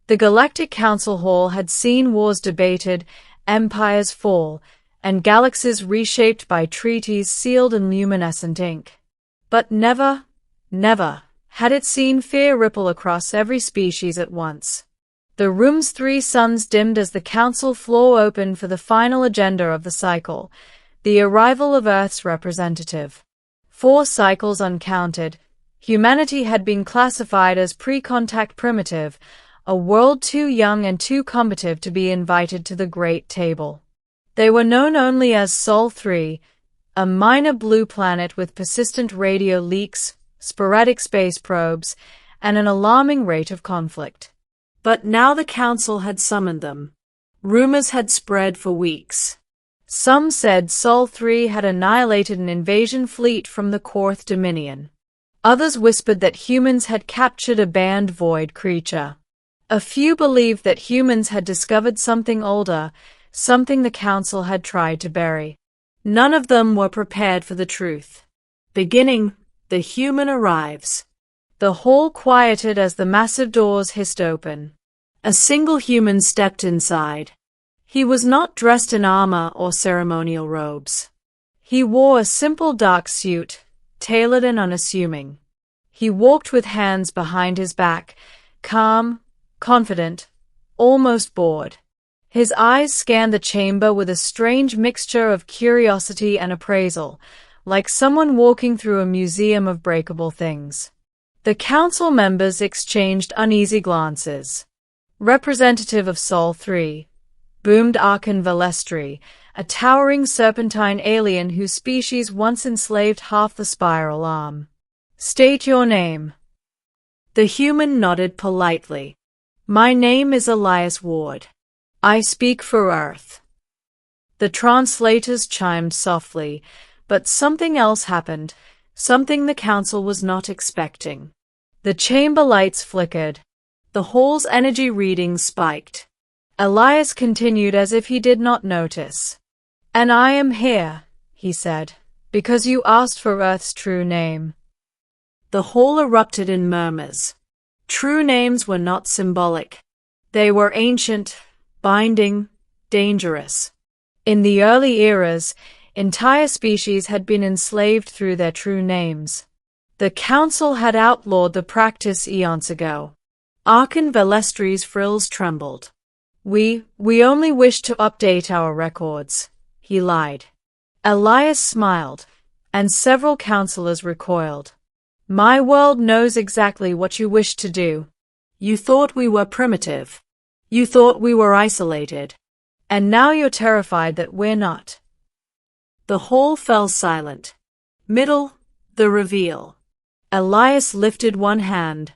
The Galactic Council Hall had seen wars debated, empires fall, and galaxies reshaped by treaties sealed in luminescent ink. But never had it seen fear ripple across every species at once. The room's 3 suns dimmed as the council floor opened for the final agenda of the cycle, the arrival of Earth's representative. 4 cycles uncounted, humanity had been classified as pre-contact primitive, a world too young and too combative to be invited to the Great Table. They were known only as Sol 3, a minor blue planet with persistent radio leaks, sporadic space probes, and an alarming rate of conflict. But now the Council had summoned them. Rumors had spread for weeks. Some said Sol 3 had annihilated an invasion fleet from the Korth Dominion. Others whispered that humans had captured a banned void creature. A few believed that humans had discovered something older, something the Council had tried to bury. None of them were prepared for the truth. Beginning, the human arrives. The hall quieted as the massive doors hissed open. A single human stepped inside. He was not dressed in armor or ceremonial robes. He wore a simple dark suit, tailored and unassuming. He walked with hands behind his back, calm, confident, almost bored. His eyes scanned the chamber with a strange mixture of curiosity and appraisal, like someone walking through a museum of breakable things. The council members exchanged uneasy glances. Representative of Sol 3, boomed Velestri, a towering serpentine alien whose species once enslaved half the spiral arm. State your name. The human nodded politely. My name is Elias Ward. I speak for Earth. The translators chimed softly, but something else happened, something the council was not expecting. The chamber lights flickered. The hall's energy readings spiked. Elias continued as if he did not notice. And I am here, he said, because you asked for Earth's true name. The hall erupted in murmurs. True names were not symbolic. They were ancient, binding, dangerous. In the early eras, entire species had been enslaved through their true names. The council had outlawed the practice eons ago. Velestri's frills trembled. We only wish to update our records, he lied. Elias smiled, and several councillors recoiled. My world knows exactly what you wish to do. You thought we were primitive. You thought we were isolated. And now you're terrified that we're not. The hall fell silent. Middle, the reveal. Elias lifted one hand.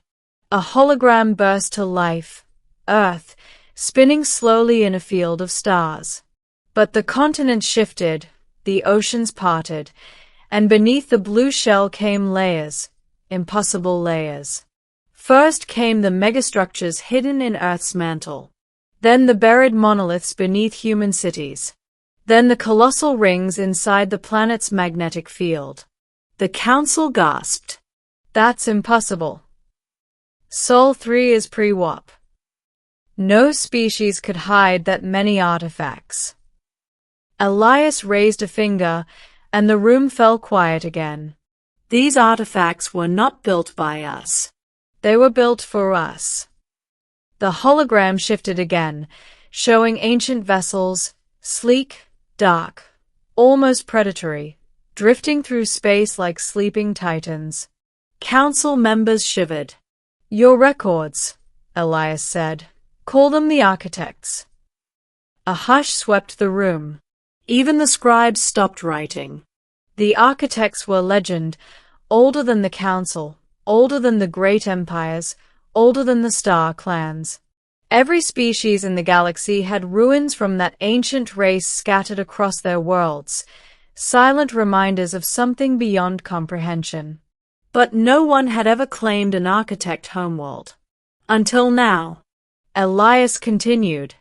A hologram burst to life, Earth, spinning slowly in a field of stars. But the continent shifted, the oceans parted, and beneath the blue shell came layers, impossible layers. First came the megastructures hidden in Earth's mantle. Then the buried monoliths beneath human cities. Then the colossal rings inside the planet's magnetic field. The council gasped. That's impossible. Sol 3 is pre-warp. No species could hide that many artifacts. Elias raised a finger, and the room fell quiet again. These artifacts were not built by us. They were built for us. The hologram shifted again, showing ancient vessels, sleek, dark, almost predatory, drifting through space like sleeping titans. Council members shivered. Your records, Elias said. Call them the architects. A hush swept the room. Even the scribes stopped writing. The architects were legend, older than the council, older than the great empires, older than the star clans. Every species in the galaxy had ruins from that ancient race scattered across their worlds, silent reminders of something beyond comprehension. But no one had ever claimed an architect homeworld. Until now. Elias continued.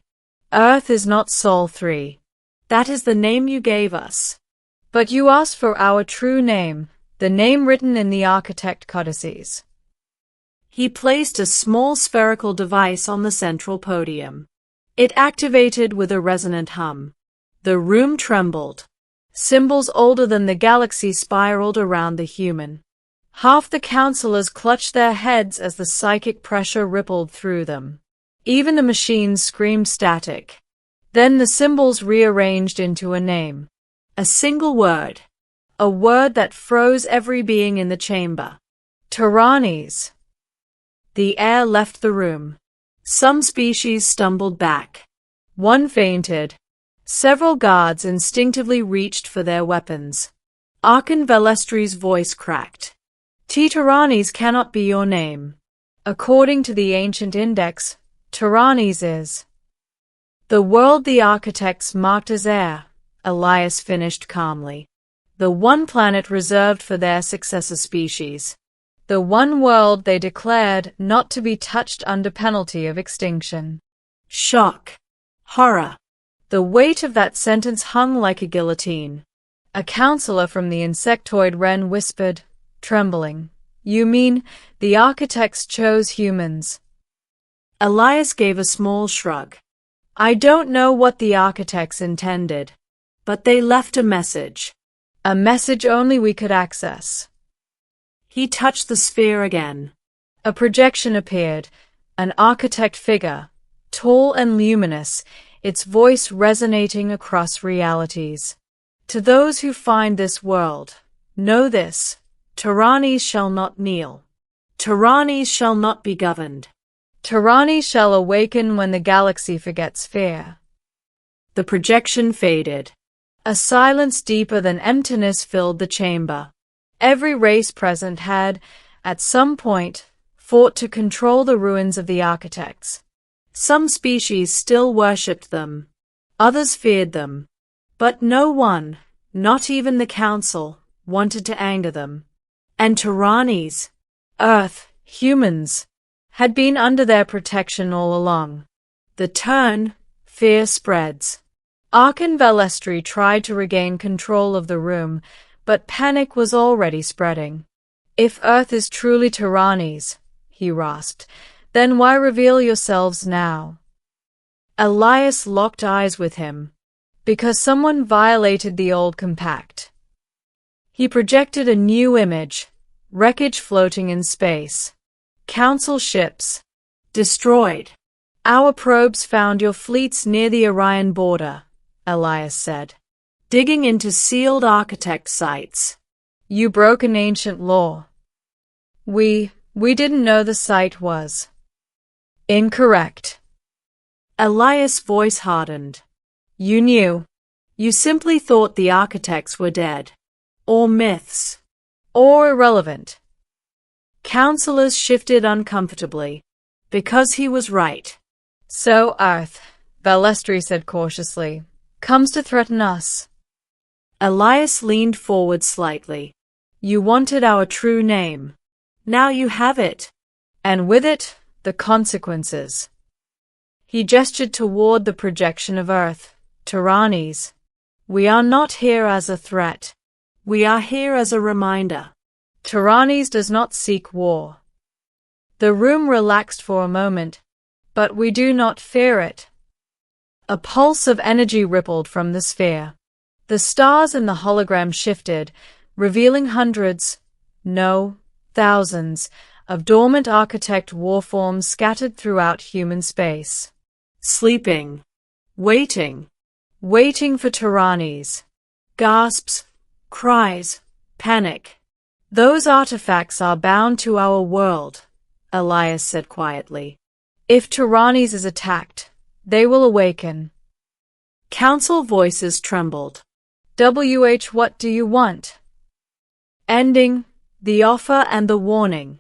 Earth is not Sol 3. That is the name you gave us. But you asked for our true name, the name written in the architect codices. He placed a small spherical device on the central podium. It activated with a resonant hum. The room trembled. Symbols older than the galaxy spiraled around the human. Half the counselors clutched their heads as the psychic pressure rippled through them. Even the machines screamed static. Then the symbols rearranged into a name. A single word. A word that froze every being in the chamber. Tyrannies. The air left the room. Some species stumbled back. One fainted. Several guards instinctively reached for their weapons. Archon Velestry's voice cracked. Tyrannies cannot be your name. According to the ancient index, Tyrannies is the world the architects marked as heir, Elias finished calmly. The one planet reserved for their successor species. The one world they declared not to be touched under penalty of extinction. Shock. Horror. The weight of that sentence hung like a guillotine. A counselor from the insectoid wren whispered, trembling, "You mean, the architects chose humans?" Elias gave a small shrug. "I don't know what the architects intended, but they left a message. A message only we could access." He touched the sphere again. A projection appeared, an architect figure, tall and luminous, its voice resonating across realities. "To those who find this world, know this, Tyrannies shall not kneel. Tyrannies shall not be governed. Tyrannies shall awaken when the galaxy forgets fear." The projection faded. A silence deeper than emptiness filled the chamber. Every race present had, at some point, fought to control the ruins of the architects. Some species still worshipped them. Others feared them. But no one, not even the council, wanted to anger them. And Tyrannies, Earth, humans, had been under their protection all along. The turn, fear spreads. Archon Velestry tried to regain control of the room, but panic was already spreading. "If Earth is truly Tyrannies," he rasped, "then why reveal yourselves now?" Elias locked eyes with him. "Because someone violated the old compact." He projected a new image, wreckage floating in space. "Council ships. Destroyed. Our probes found your fleets near the Orion border," Elias said. "Digging into sealed architect sites. You broke an ancient law." We didn't know the site was." "Incorrect." Elias' voice hardened. "You knew. You simply thought the architects were dead. Or myths. Or irrelevant." Counselors shifted uncomfortably. Because he was right. "So Earth," Velestry said cautiously, "comes to threaten us." Elias leaned forward slightly. "You wanted our true name. Now you have it. And with it, the consequences." He gestured toward the projection of Earth. "Tyrannies. We are not here as a threat. We are here as a reminder. Tyrannies does not seek war." The room relaxed for a moment. "But we do not fear it." A pulse of energy rippled from the sphere. The stars in the hologram shifted, revealing hundreds, no, thousands, of dormant architect warforms scattered throughout human space. Sleeping. Waiting. Waiting for Tyrannies. Gasps. Cries. Panic. "Those artifacts are bound to our world," Elias said quietly. "If Tyrannies is attacked, they will awaken." Council voices trembled. What do you want?" Ending, the offer and the warning.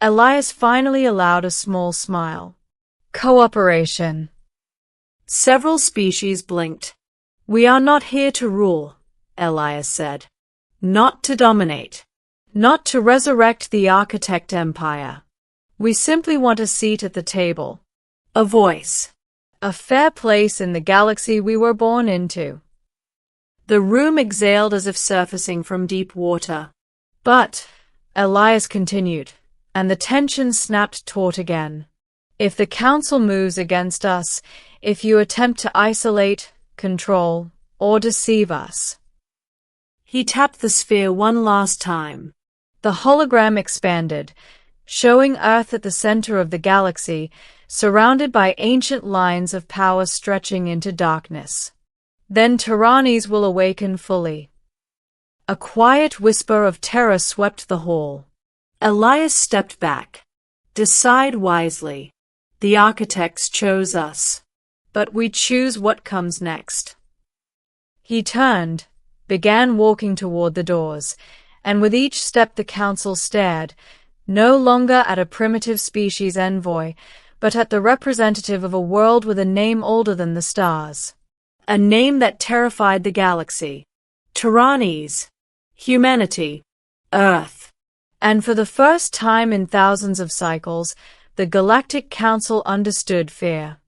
Elias finally allowed a small smile. "Cooperation." Several species blinked. "We are not here to rule," Elias said. "Not to dominate. Not to resurrect the architect empire. We simply want a seat at the table. A voice. A fair place in the galaxy we were born into." The room exhaled as if surfacing from deep water. "But," Elias continued, and the tension snapped taut again. If the Council moves against us, if you attempt to isolate, control, or deceive us. He tapped the sphere one last time. The hologram expanded, showing Earth at the center of the galaxy, surrounded by ancient lines of power stretching into darkness. Then Tyrannes will awaken fully. A quiet whisper of terror swept the hall. Elias stepped back. Decide wisely. The architects chose us. But we choose what comes next. He turned, began walking toward the doors, and with each step the Council stared, no longer at a primitive species envoy, but at the representative of a world with a name older than the stars. A name that terrified the galaxy. Tyrannes. Humanity. Earth. And for the first time in thousands of cycles, the Galactic Council understood fear.